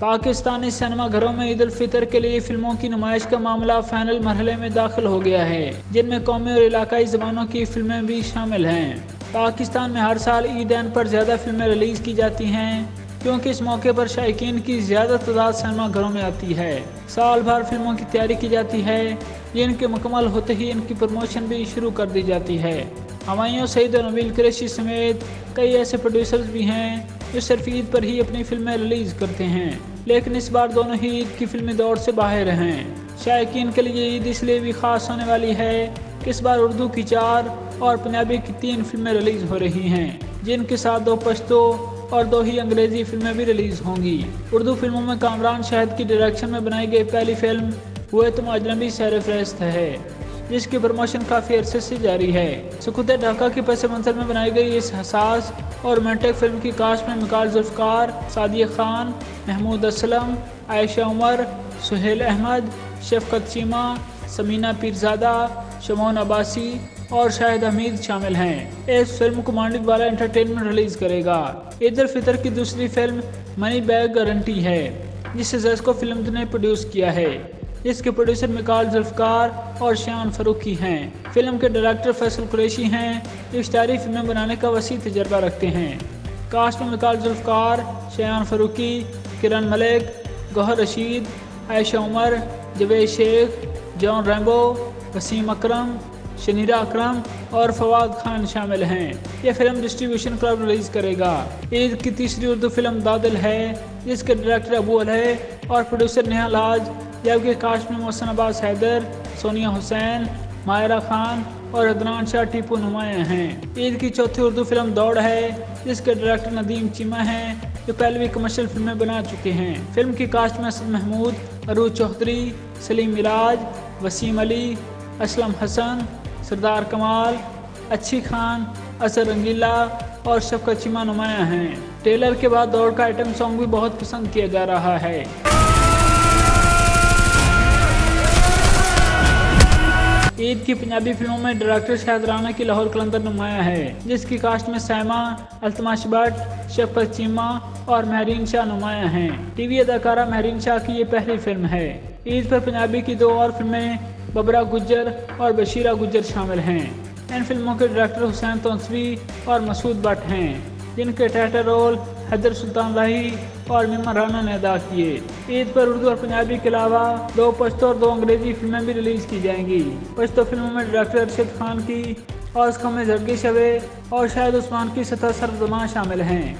Pakistani cinema گھروں میں عید الفطر کے لیے فلموں کی نمائش کا معاملہ فائنل مرحلے میں داخل ہو گیا ہے، جن میں قومی اور علاقائی زبانوں کی فلمیں بھی شامل ہیں۔ پاکستان میں ہر سال عیدین پر زیادہ فلمیں ریلیز کی جاتی ہیں، کیونکہ اس موقع پر شائقین کی زیادہ تعداد سینما گھروں میں آتی ہے۔ سال بھر فلموں کی تیاری کی جاتی ہے، جن کے مکمل ہوتے ہی ان کی پروموشن بھی شروع کر دی جاتی ہے۔ ہمایوں سعید اور نبیل قریشی سمیت کئی ایسے پروڈیوسرز بھی ہیں جو صرف عید پر ہی اپنی فلمیں ریلیز کرتے ہیں، لیکن اس بار دونوں ہی عید کی فلمی دوڑ سے باہر ہیں۔ شائقین کے لیے عید اس لیے بھی خاص ہونے والی ہے کہ اس بار اردو کی 4 اور پنجابی کی 3 فلمیں ریلیز ہو رہی ہیں، جن کے ساتھ 2 پشتو اور 2 ہی انگریزی فلمیں بھی ریلیز ہوں گی۔ اردو فلموں میں کامران شاہد کی ڈائریکشن میں بنائی گئی پہلی فلم ہوئے تم اجنبی سیر فہرست ہے، جس کی پروموشن کافی عرصے سے جاری ہے۔ سکوت ڈھاکہ کے پس منظر میں بنائی گئی اس حساس اور رومانٹک فلم کی کاسٹ میں مقال ذوالفقار، سعدیہ خان، محمود اسلم، عائشہ عمر، سہیل احمد، شفقت چیمہ، سمینہ پیرزادہ، شمعون عباسی اور شاہد حمید شامل ہیں۔ اس فلم کو مانڈک والا انٹرٹینمنٹ ریلیز کرے گا۔ عید الفطر کی دوسری فلم منی بیگ گارنٹی ہے، جسے زیسکو فلمز نے پروڈیوس کیا ہے، جس کے پروڈیوسر مقال ذوالفقار اور شیان فاروقی ہیں۔ فلم کے ڈائریکٹر فیصل قریشی ہیں، جو اشتہاری فلمیں بنانے کا وسیع تجربہ رکھتے ہیں۔ کاسٹ میں مقال ذوالفقار، شیان فاروقی، کرن ملک، گوہر رشید، عائشہ عمر، جاوید شیخ، جان ریمبو، وسیم اکرم، شنیرہ اکرم اور فواد خان شامل ہیں۔ یہ فلم ڈسٹریبیوشن کلب ریلیز کرے گا۔ عید کی تیسری اردو فلم دادل ہے، جس کے ڈائریکٹر ابو الہے اور پروڈیوسر نیہا لاج، جبکہ کاسٹ میں محسن عباس حیدر، سونیا حسین، ماہرہ خان اور عدنان شاہ ٹیپو نمایاں ہیں۔ عید کی چوتھی اردو فلم دوڑ ہے، جس کے ڈائریکٹر ندیم چیمہ ہیں، جو پہلے بھی کمرشل فلمیں بنا چکے ہیں۔ فلم کی کاسٹ میں اسد محمود، عروج چوہدری، سلیم مراج، وسیم علی، اسلم حسن، سردار کمال، اچھی خان، اظہر رنگیلا اور شفقت چیمہ نمایاں ہیں۔ ٹریلر کے بعد دوڑ کا آئٹم سانگ بھی بہت پسند کیا جا رہا ہے۔ عید کی پنجابی فلموں میں ڈائریکٹر شاہد رانا کی لاہور قلندر نمایاں ہے، جس کی کاسٹ میں سائمہ، التمش بٹ، شفقت چیمہ اور مہرین شاہ نمایاں ہیں۔ ٹی وی اداکارہ مہرین شاہ کی یہ پہلی فلم ہے۔ عید پر پنجابی کی 2 اور فلمیں ببرا گجر اور بشیرہ گجر شامل ہیں۔ ان فلموں کے ڈائریکٹر حسین تونسوی اور مسعود بٹ ہیں، جن کے ٹائٹل رول حیدر سلطان راہی اور ممن رانا نے ادا کیے۔ عید پر اردو اور پنجابی کے علاوہ 2 پشتو اور 2 انگریزی فلمیں بھی ریلیز کی جائیں گی۔ پشتو فلموں میں ڈائریکٹر ارشد خان کی اور اس میں زرگی شوے اور شاہد عثمان کی سطح سرزماں شامل ہیں۔